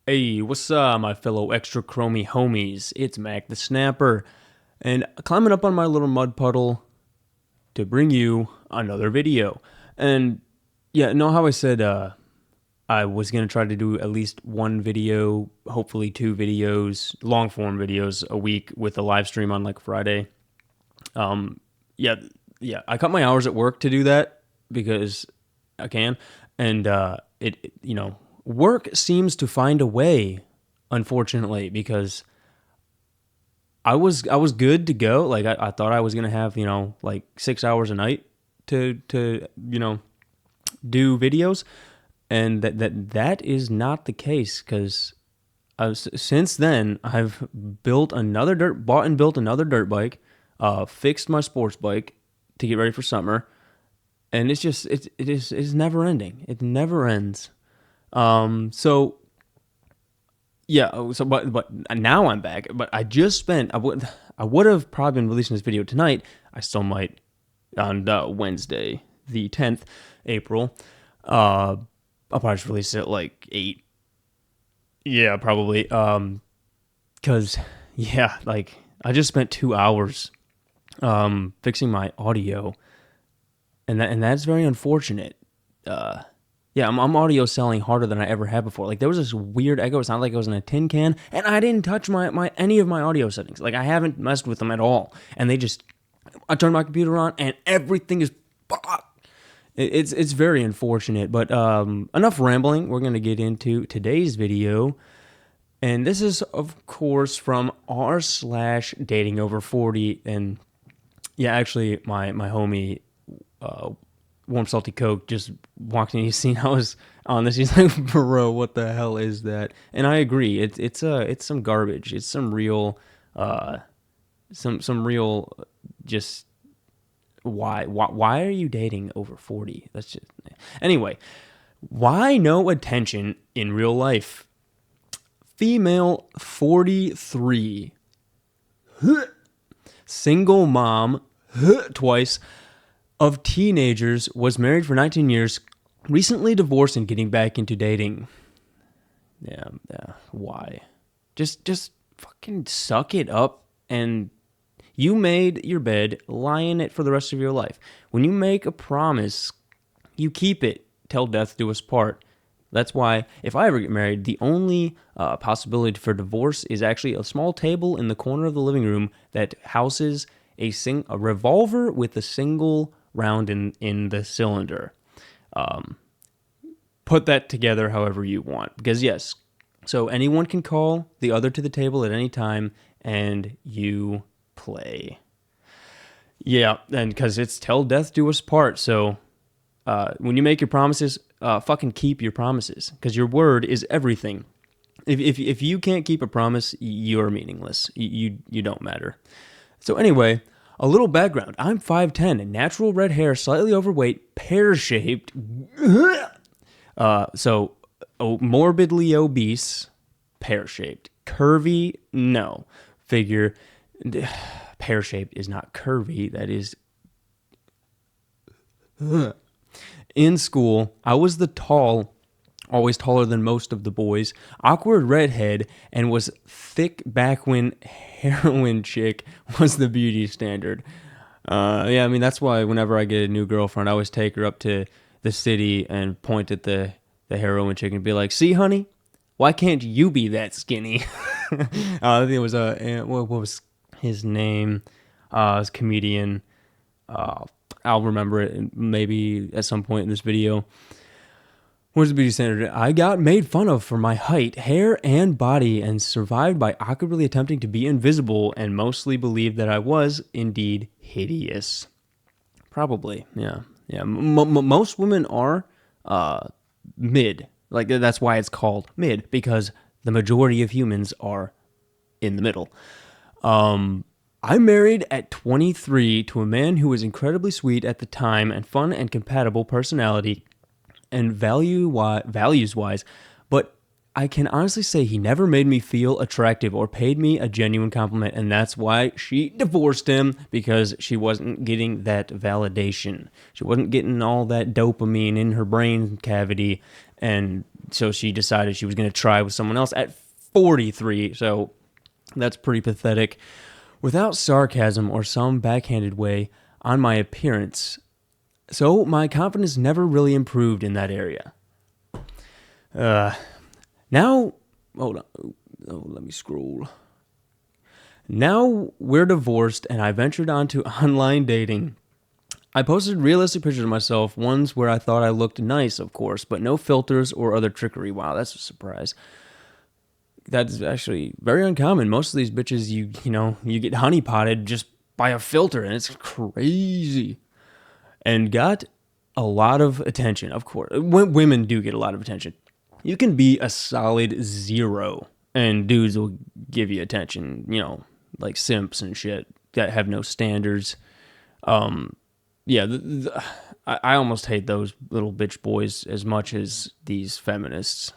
Hey, what's up, my fellow extra chromy homies? It's Mac the Snapper, and climbing up on my little mud puddle to bring you another video. And yeah, know how I said I was gonna try to do at least one video, hopefully two videos, long form videos a week with a live stream on like Friday. Um, yeah, yeah, I cut my hours at work to do that because I can, and work seems to find a way, unfortunately, because I was good to go. Like I thought I was gonna have like 6 hours a night to do videos, and that is not the case because since then I've bought and built another dirt bike, fixed my sports bike to get ready for summer, and it's never ending. It never ends. So yeah, but now I'm back. But I just spent I would have probably been releasing this video tonight. I still might on Wednesday, the 10th April. I'll probably just release it at like 8. Yeah, probably. Cause yeah, like I just spent 2 hours fixing my audio, and that's very unfortunate. Uh, Yeah, I'm audio selling harder than I ever have before. Like there was this weird echo. It sounded like I was in a tin can, and I didn't touch my any of my audio settings. Like I haven't messed with them at all. And I turned my computer on, and everything is. It's very unfortunate. But enough rambling. We're gonna get into today's video, and this is of course from r/dating over 40. And yeah, actually, my homie uh, warm salty coke just walked in. He's seen I was on this. He's like, bro, what the hell is that? And I agree. It's some garbage. It's some real some real just why are you dating over 40? That's just anyway. Why no attention in real life? Female 43, single mom twice of teenagers, was married for 19 years, recently divorced and getting back into dating. Yeah, why? Just fucking suck it up, and you made your bed, lie in it for the rest of your life. When you make a promise, you keep it till death do us part. That's why if I ever get married, the only possibility for divorce is actually a small table in the corner of the living room that houses a revolver with a single round in the cylinder. Put that together however you want, because yes, so anyone can call the other to the table at any time, and you play. Yeah, and because it's till death do us part. So when you make your promises, fucking keep your promises, because your word is everything. If you can't keep a promise, you're meaningless. You don't matter. So anyway, a little background. I'm 5'10", natural red hair, slightly overweight, pear-shaped. Morbidly obese, pear-shaped. Curvy, no. Figure, pear-shaped is not curvy. That is... In school, I was always taller than most of the boys, awkward redhead, and was thick back when heroin chick was the beauty standard. Yeah, I mean, that's why whenever I get a new girlfriend, I always take her up to the city and point at the heroin chick and be like, see, honey, why can't you be that skinny? I think it was what was his name? His comedian. I'll remember it maybe at some point in this video. Where's the beauty standard? I got made fun of for my height, hair, and body, and survived by awkwardly attempting to be invisible, and mostly believed that I was indeed hideous. Probably, yeah, yeah. Most women are mid. Like that's why it's called mid, because the majority of humans are in the middle. I married at 23 to a man who was incredibly sweet at the time and fun and compatible personality and values wise, but I can honestly say he never made me feel attractive or paid me a genuine compliment, and that's why she divorced him, because she wasn't getting that validation. She wasn't getting all that dopamine in her brain cavity, and so she decided she was going to try with someone else at 43. So that's pretty pathetic. Without sarcasm or some backhanded way on my appearance. So my confidence never really improved in that area. Now, hold on. Oh, let me scroll. Now we're divorced and I ventured onto online dating. I posted realistic pictures of myself, ones where I thought I looked nice, of course, but no filters or other trickery. Wow, that's a surprise. That's actually very uncommon. Most of these bitches, you get honeypotted just by a filter, and it's crazy. And got a lot of attention, of course. Women do get a lot of attention. You can be a solid 0, and dudes will give you attention, like simps and shit that have no standards. Yeah, I almost hate those little bitch boys as much as these feminists,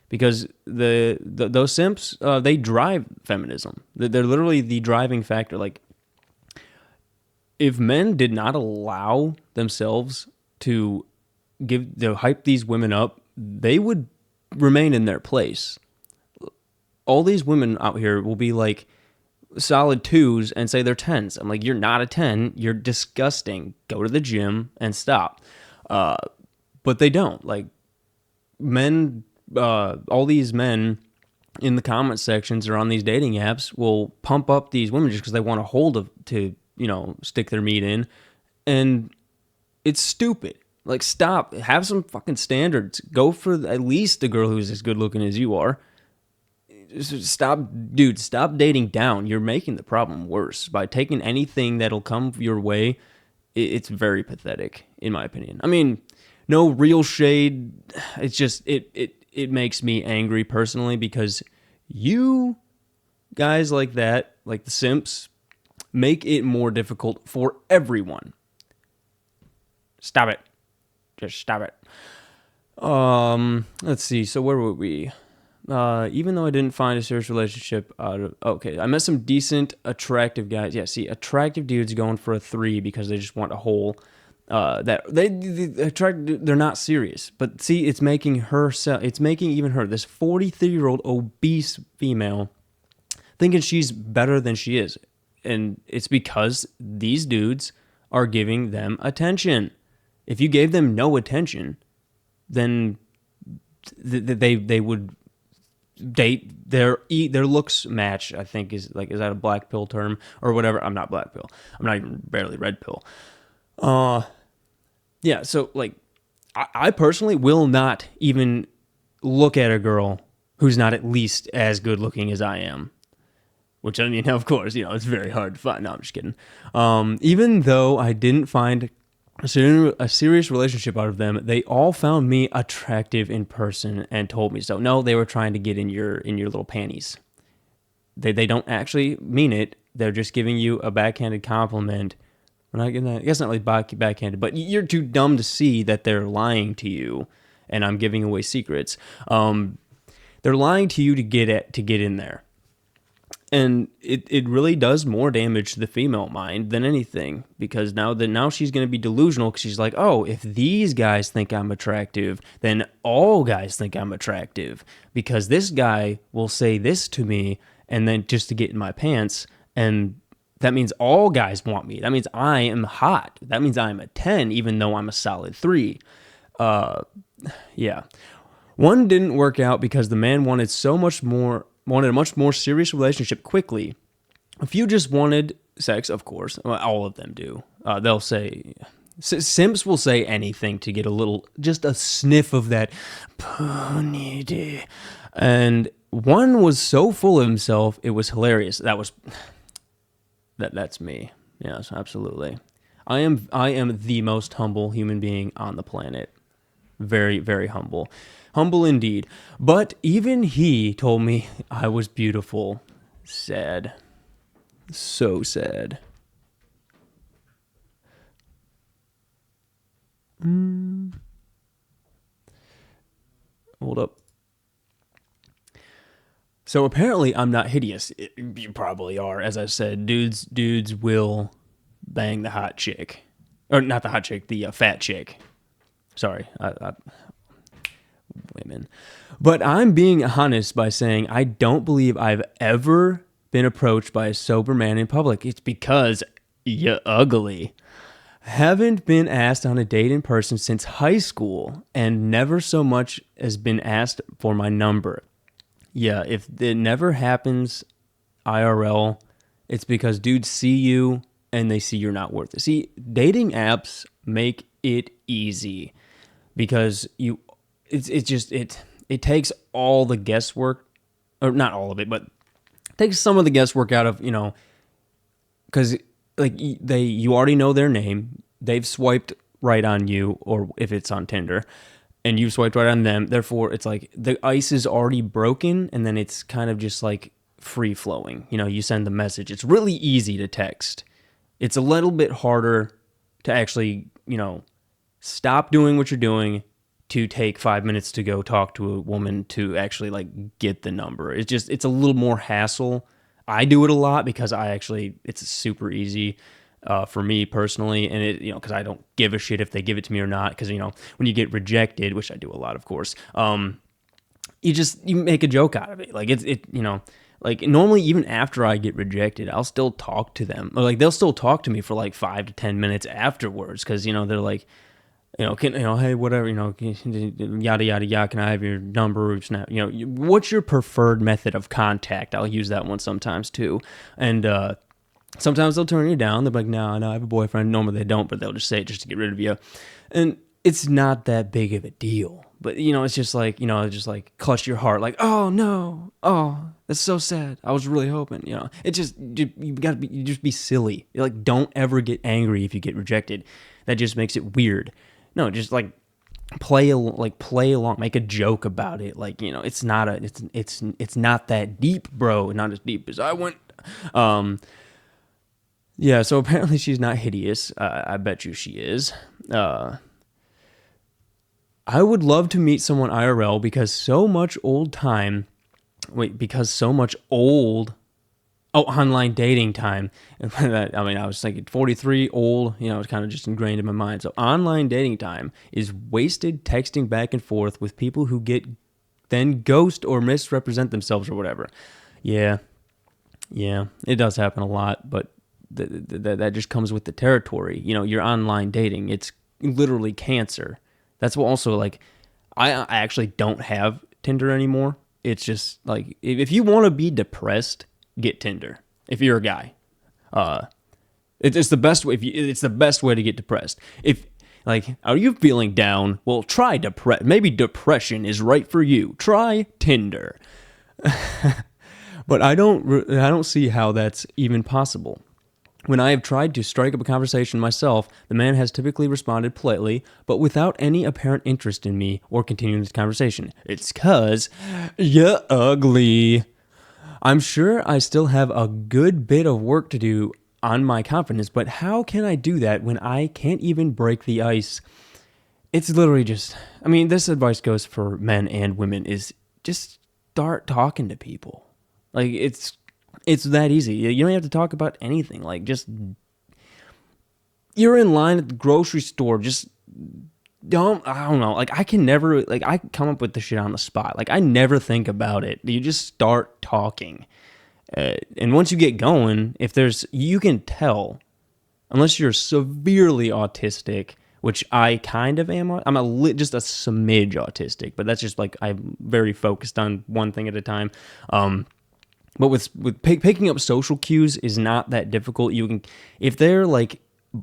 because those simps, they drive feminism. They're literally the driving factor. Like, if men did not allow themselves to hype these women up, they would remain in their place. All these women out here will be like solid 2s and say they're 10s. I'm like, you're not a 10. You're disgusting. Go to the gym and stop. But they don't. Like, men, all these men in the comment sections or on these dating apps will pump up these women just because they want a hold to stick their meat in. And it's stupid. Like, stop. Have some fucking standards. Go for at least a girl who's as good looking as you are. Stop dating down. You're making the problem worse by taking anything that'll come your way. It's very pathetic, in my opinion. I mean, no real shade. It's just it makes me angry personally, because you guys like that, like the simps, make it more difficult for everyone. Stop it. Just stop it. Let's see. So where were we? Even though I didn't find a serious relationship I met some decent, attractive guys. Yeah, see, attractive dudes going for a 3 because they just want a hole. They're not serious. But see, it's making even her, this 43-year-old obese female, thinking she's better than she is. And it's because these dudes are giving them attention. If you gave them no attention, then they would date their looks match. I think is that a black pill term or whatever? I'm not black pill. I'm not even barely red pill. Yeah. So like, I personally will not even look at a girl who's not at least as good looking as I am. Which, I mean, of course, it's very hard to find. No, I'm just kidding. Even though I didn't find a serious relationship out of them, they all found me attractive in person and told me so. No, they were trying to get in your little panties. They don't actually mean it. They're just giving you a backhanded compliment. We're not getting that. I guess not really backhanded, but you're too dumb to see that they're lying to you, and I'm giving away secrets. They're lying to you to get in there. And it really does more damage to the female mind than anything, because now she's going to be delusional, because she's like, oh, if these guys think I'm attractive, then all guys think I'm attractive, because this guy will say this to me and then just to get in my pants, and that means all guys want me. That means I am hot. That means I'm a 10, even though I'm a solid 3. Yeah. One didn't work out because the man wanted a much more serious relationship quickly. A few just wanted sex, of course. Well, all of them do. They'll say, simps will say anything to get just a sniff of that pony. And one was so full of himself, it was hilarious. That's me. Yes, absolutely. I am the most humble human being on the planet. Very, very humble. Humble indeed. But even he told me I was beautiful. Sad. So sad. Hold up. So apparently I'm not hideous. You probably are. As I said, dudes will bang the hot chick. Or not the hot chick, the fat chick. Sorry. women. But I'm being honest by saying I don't believe I've ever been approached by a sober man in public. It's because you're ugly. Haven't been asked on a date in person since high school and never so much as been asked for my number. Yeah, if it never happens IRL, it's because dudes see you and they see you're not worth it. See, dating apps make it easy because it takes all the guesswork, or not all of it, but takes some of the guesswork out of, because like you already know their name, they've swiped right on you, or if it's on Tinder, and you've swiped right on them. Therefore, it's like the ice is already broken, and then it's kind of just like free flowing. You send the message. It's really easy to text. It's a little bit harder to actually, stop doing what you're doing to take 5 minutes to go talk to a woman to actually like get the number. It's a little more hassle. I do it a lot because it's super easy for me personally, and it, because I don't give a shit if they give it to me or not. Because when you get rejected, which I do a lot, of course, you make a joke out of it. Like like normally even after I get rejected, I'll still talk to them, or like they'll still talk to me for like 5 to 10 minutes afterwards, because they're like, hey, whatever, yada yada yada. Can I have your number or snap? What's your preferred method of contact? I'll use that one sometimes too, and sometimes they'll turn you down. They're like, no, I have a boyfriend. Normally they don't, but they'll just say it just to get rid of you, and it's not that big of a deal. But it's just like just like clutch your heart, like, oh no, oh, that's so sad. I was really hoping, It just you gotta be, you just be silly. Like, don't ever get angry if you get rejected. That just makes it weird. No, just like play along, make a joke about it. Like, it's not that deep, bro. Not as deep as I went. Yeah. So apparently she's not hideous. I bet you she is. I would love to meet someone IRL because so much online dating time. I was thinking 43, old, it's kind of just ingrained in my mind. So online dating time is wasted texting back and forth with people who then ghost or misrepresent themselves or whatever. Yeah, it does happen a lot, but that just comes with the territory. You're online dating. It's literally cancer. That's what also, like, I actually don't have Tinder anymore. It's just like, if you want to be depressed, get Tinder. If you're a guy, it's the best way. It's the best way to get depressed. If like, are you feeling down? Well, try maybe depression is right for you. Try Tinder. But I don't see how that's even possible. When I have tried to strike up a conversation myself, the man has typically responded politely, but without any apparent interest in me or continuing this conversation. It's 'cause you're ugly. I'm sure I still have a good bit of work to do on my confidence, but how can I do that when I can't even break the ice? It's literally just, this advice goes for men and women, is just start talking to people. Like, it's that easy. You don't have to talk about anything. Like, just, you're in line at the grocery store, just I don't know. Like, I can never, like, I come up with the shit on the spot. Like, I never think about it. You just start talking. And once you get going, you can tell, unless you're severely autistic, which I kind of am. I'm just a smidge autistic, but that's just like, I'm very focused on one thing at a time. But with picking up social cues is not that difficult. If they're like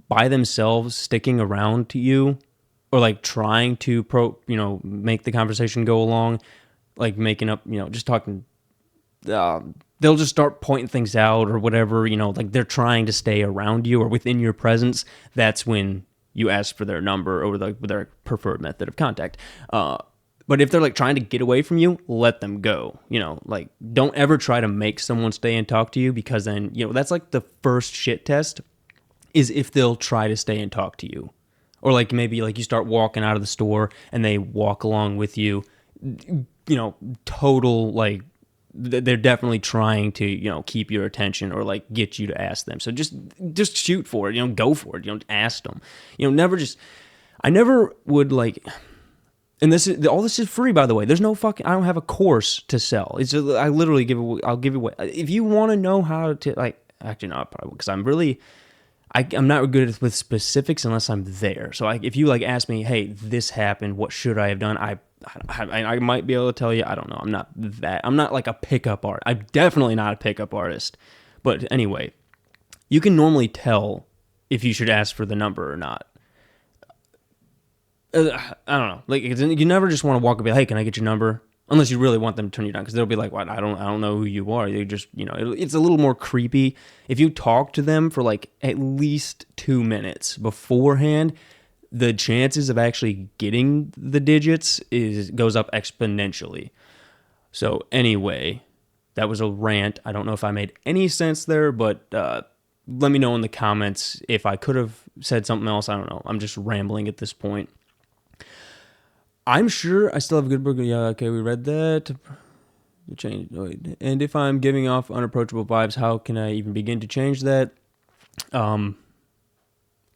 by themselves sticking around to you, or like trying to make the conversation go along, like making up, just talking, they'll just start pointing things out or whatever, like they're trying to stay around you or within your presence. That's when you ask for their number or their preferred method of contact. But if they're like trying to get away from you, let them go. Like, don't ever try to make someone stay and talk to you, because then, that's like the first shit test, is if they'll try to stay and talk to you. Or like maybe like you start walking out of the store and they walk along with you, total, like, they're definitely trying to, keep your attention or like get you to ask them. So just shoot for it, go for it. Ask them, I never would like, And this is all. This is free, by the way. There's no fucking. I don't have a course to sell. It's just, I literally give away. I'll give away. If you want to know how to actually not probably because I'm really. I'm not good with specifics unless I'm there. So if you ask me, hey, this happened, what should I have done? I might be able to tell you. I don't know. I'm not like a pickup artist. I'm definitely not a pickup artist. But anyway, you can normally tell if you should ask for the number or not. I don't know. Like you never just want to walk up and be like, hey, can I get your number? Unless you really want them to turn you down, because they'll be like, "What? I don't know who you are." They just, it's a little more creepy if you talk to them for like at least 2 minutes beforehand. The chances of actually getting the digits goes up exponentially. So anyway, that was a rant. I don't know if I made any sense there, but let me know in the comments if I could have said something else. I don't know. I'm just rambling at this point. I'm sure I still have a good book. Yeah, okay, we read that. Change. And if I'm giving off unapproachable vibes, how can I even begin to change that?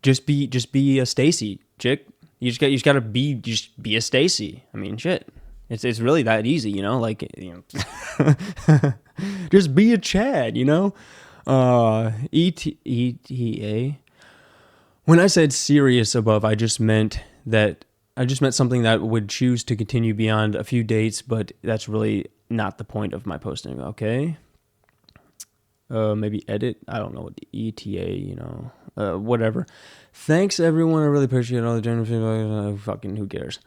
Just be a Stacy, chick. You just gotta be a Stacy. I mean, shit. It's really that easy, just be a Chad, ETA. When I said serious above, I just meant something that would choose to continue beyond a few dates, but that's really not the point of my posting, okay? Maybe edit. I don't know what the ETA, whatever. Thanks, everyone. I really appreciate all the general feedback. Fucking who cares?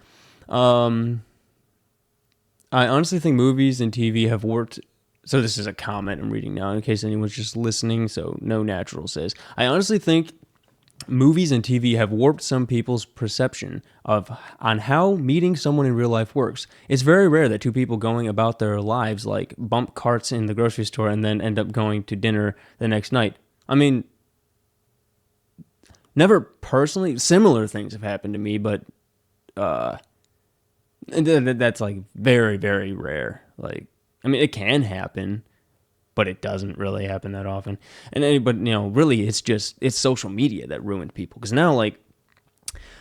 I honestly think movies and TV have worked. So this is a comment I'm reading now in case anyone's just listening. So No Natural says, I honestly think movies and TV have warped some people's perception on how meeting someone in real life works. It's very rare that two people going about their lives like bump carts in the grocery store and then end up going to dinner the next night. I mean, never personally. Similar things have happened to me, but that's like very, very rare. Like, I mean, it can happen, but it doesn't really happen that often. But really, it's social media that ruined people. Because now, like,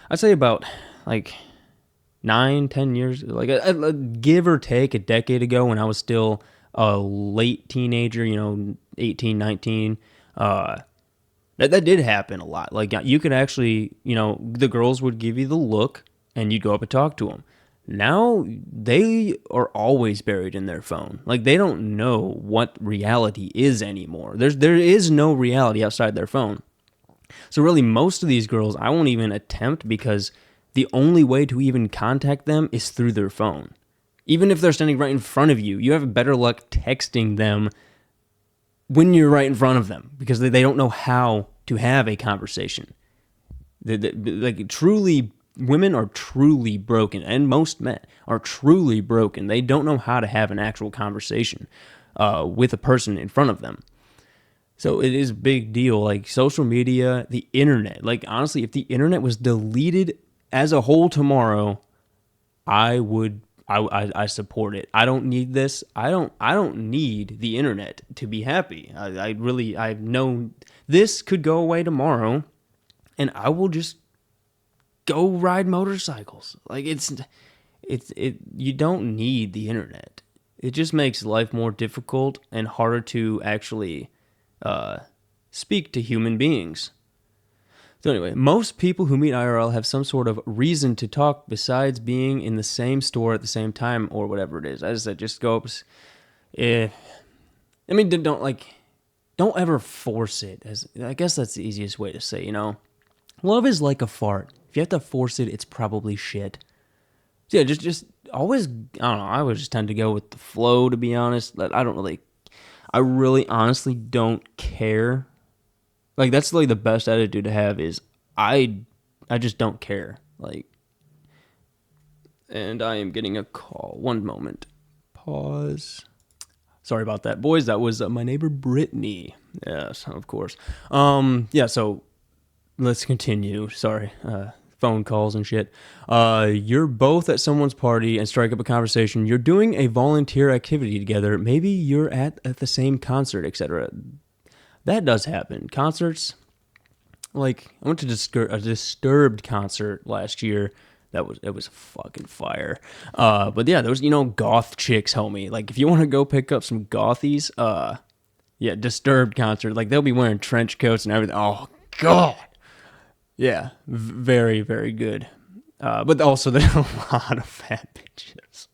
I'd say about like 9-10 years, like give or take a decade ago, when I was still a late teenager, 18, 19. That did happen a lot. Like, you could actually, the girls would give you the look, and you'd go up and talk to them. Now they are always buried in their phone. Like, they don't know what reality is anymore. There is no reality outside their phone. So really, most of these girls I won't even attempt, because the only way to even contact them is through their phone. Even if they're standing right in front of you, you have better luck texting them when you're right in front of them, because they don't know how to have a conversation. Women are truly broken, and most men are truly broken. They don't know how to have an actual conversation with a person in front of them. So it is a big deal. Like, social media, the internet. Like, honestly, if the internet was deleted as a whole tomorrow, I support it. I don't need this. I don't need the internet to be happy. I've known this could go away tomorrow, and I will just go ride motorcycles. Like, you don't need the internet. It just makes life more difficult and harder to actually speak to human beings. So anyway, most people who meet IRL have some sort of reason to talk besides being in the same store at the same time or whatever it is. I just said, just go up. Don't ever force it. I guess that's the easiest way to say, love is like a fart. If you have to force it, it's probably shit. So yeah, just always, I don't know, I would just tend to go with the flow, to be honest. I really honestly don't care. Like, that's like the best attitude to have is I just don't care. Like, and I am getting a call. One moment. Pause. Sorry about that, boys. That was my neighbor Brittany. Yes, of course. Yeah, so let's continue. Sorry. Phone calls and shit. You're both at someone's party and strike up a conversation. You're doing a volunteer activity together. Maybe you're at the same concert, etc. That does happen. Concerts, like, I went to a Disturbed concert last year. It was fucking fire. But yeah, there was goth chicks, homie. Like if you want to go pick up some gothies, yeah, Disturbed concert. Like they'll be wearing trench coats and everything. Oh god, yeah, very very good. But also there's a lot of fat bitches.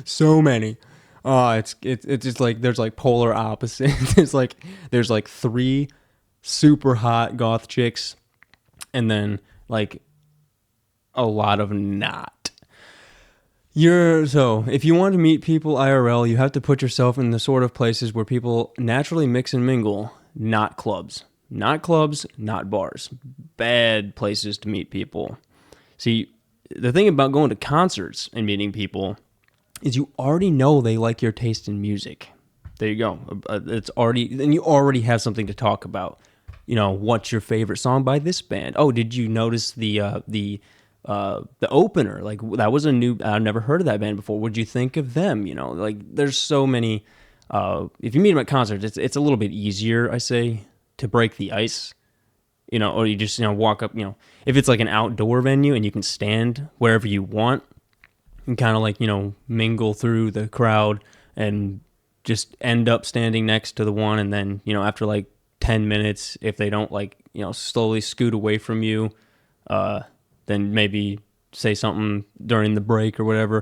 So many. It's just like there's like polar opposites. there's like three super hot goth chicks, and then like a lot of not. So if you want to meet people IRL, you have to put yourself in the sort of places where people naturally mix and mingle, not clubs. Not clubs, not bars. Bad places to meet people. See, the thing about going to concerts and meeting people is you already know they like your taste in music. There you go. And you already have something to talk about. What's your favorite song by this band? Oh, did you notice the opener? Like that was I've never heard of that band before. What'd you think of them? Like there's so many. If you meet them at concerts, it's a little bit easier, I say, to break the ice. Or you just walk up. If it's like an outdoor venue and you can stand wherever you want, and kind of like mingle through the crowd and just end up standing next to the one, and then after like 10 minutes, if they don't like slowly scoot away from you, then maybe say something during the break or whatever,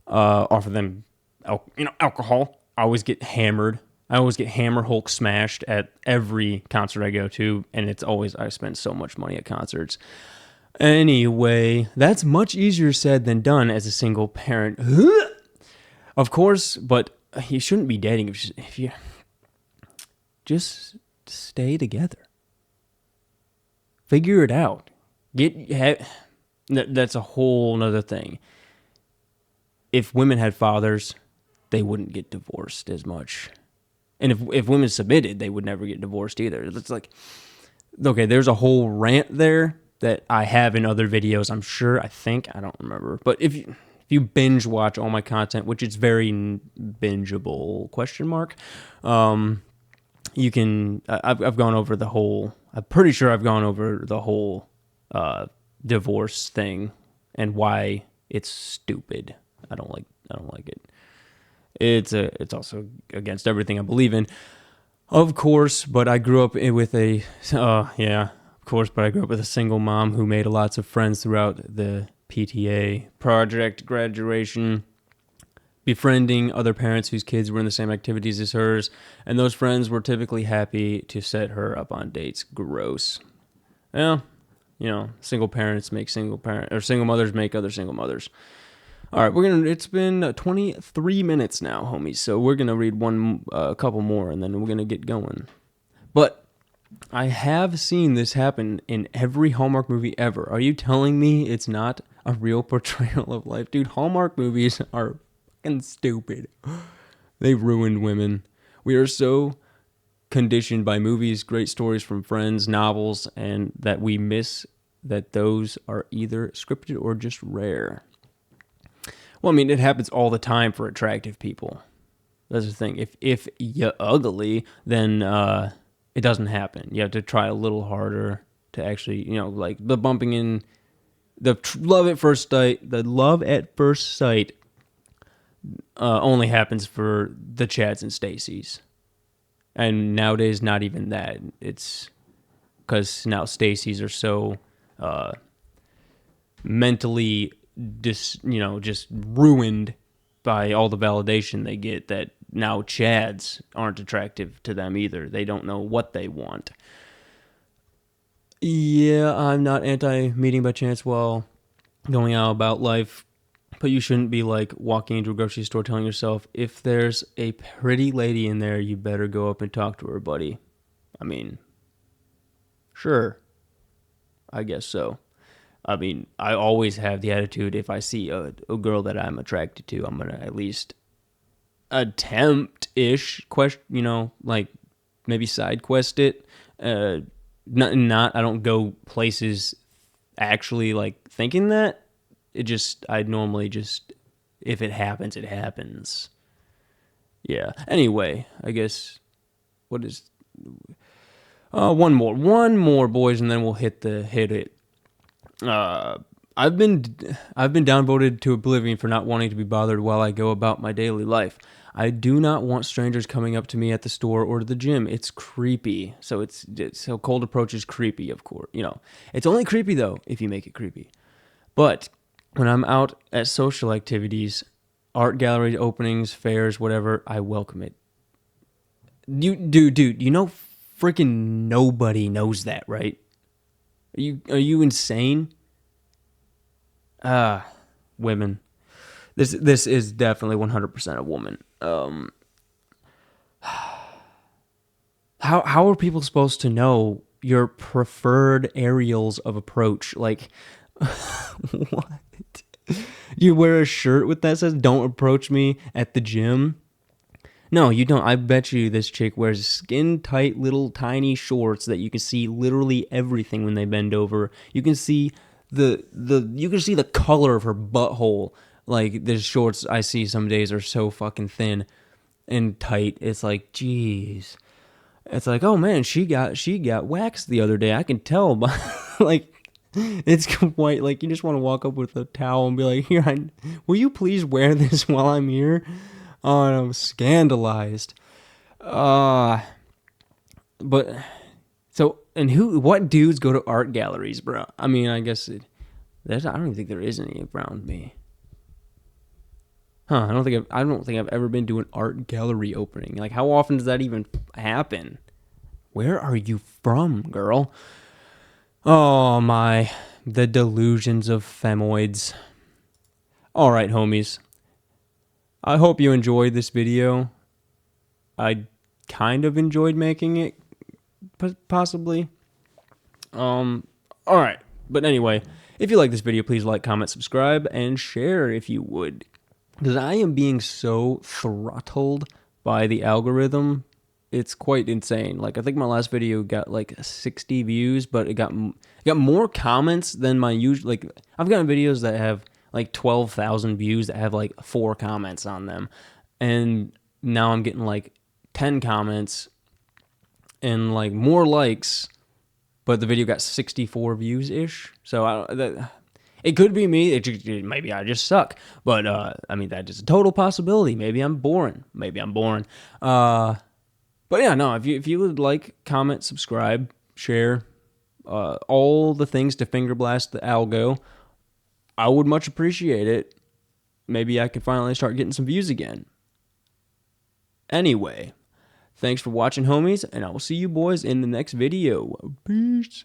offer them alcohol. I always get hammered Hulk smashed at every concert I go to, and I spend so much money at concerts. Anyway, that's much easier said than done as a single parent. Of course, but you shouldn't be dating if you just stay together. Figure it out. That's a whole nother thing. If women had fathers, they wouldn't get divorced as much. And if women submitted, they would never get divorced either. It's like, okay, there's a whole rant there that I have in other videos, I'm sure. I don't remember. But if you binge watch all my content, which is very bingeable, you can, I've gone over the whole, I'm pretty sure I've gone over the whole divorce thing and why it's stupid. I don't like it. It's also against everything I believe in, of course. But I grew up with a single mom who made lots of friends throughout the PTA project graduation, befriending other parents whose kids were in the same activities as hers, and those friends were typically happy to set her up on dates. Gross. Well, single parents make single mothers make other single mothers. All right, it's been 23 minutes now, homies, so we're gonna read a couple more, and then we're gonna get going. But I have seen this happen in every Hallmark movie ever. Are you telling me it's not a real portrayal of life? Dude, Hallmark movies are fucking stupid. They ruined women. We are so conditioned by movies, great stories from friends, novels, and that we miss that those are either scripted or just rare. Well, I mean, it happens all the time for attractive people. That's the thing. If you're ugly, then it doesn't happen. You have to try a little harder to actually, like the bumping in, the love at first sight. The love at first sight only happens for the Chads and Stacys, and nowadays not even that. It's because now Stacys are so mentally just ruined by all the validation they get that now Chads aren't attractive to them either. They don't know what they want. Yeah, I'm not anti-meeting by chance while going out about life, but you shouldn't be like walking into a grocery store telling yourself, if there's a pretty lady in there, you better go up and talk to her, buddy. I mean, sure, I guess so. I mean, I always have the attitude, if I see a girl that I'm attracted to, I'm going to at least attempt-ish, like maybe side quest it. I don't go places actually like thinking that. I normally just, if it happens, it happens. Yeah. Anyway, I guess, one more, boys, and then we'll hit it. I've been downvoted to oblivion for not wanting to be bothered while I go about my daily life. I do not want strangers coming up to me at the store or the gym. It's creepy. So cold approach is creepy, of course. It's only creepy though if you make it creepy. But when I'm out at social activities, art gallery openings, fairs, whatever, I welcome it. Dude, freaking nobody knows that, right? Are you insane? Women. This is definitely 100% a woman. How are people supposed to know your preferred aerials of approach? Like, what? You wear a shirt with that says "Don't approach me at the gym." No, you don't. I bet you this chick wears skin tight little tiny shorts that you can see literally everything when they bend over. You can see the color of her butthole. Like the shorts I see some days are so fucking thin and tight. It's like, jeez. It's like, oh man, she got waxed the other day. I can tell by like it's quite like you just want to walk up with a towel and be like, here, will you please wear this while I'm here? Oh, and I'm scandalized. But so and what dudes go to art galleries, bro? I mean, I guess I don't even think there is any around me. Huh? I don't think I've ever been to an art gallery opening. Like, how often does that even happen? Where are you from, girl? Oh my, the delusions of femoids. All right, homies. I hope you enjoyed this video. I kind of enjoyed making it, possibly. All right. But anyway, if you like this video, please like, comment, subscribe, and share if you would. Because I am being so throttled by the algorithm. It's quite insane. Like, I think my last video got like 60 views, but it got more comments than my usual. Like, I've gotten videos that have like 12,000 views that have like 4 comments on them. And now I'm getting like 10 comments and like more likes, but the video got 64 views ish. So it could be me. Maybe I just suck. But I mean, that's just a total possibility. Maybe I'm boring. But yeah, no. If you would like, comment, subscribe, share, all the things to finger blast the algo, I would much appreciate it. Maybe I can finally start getting some views again. Anyway, thanks for watching, homies, and I will see you boys in the next video. Peace.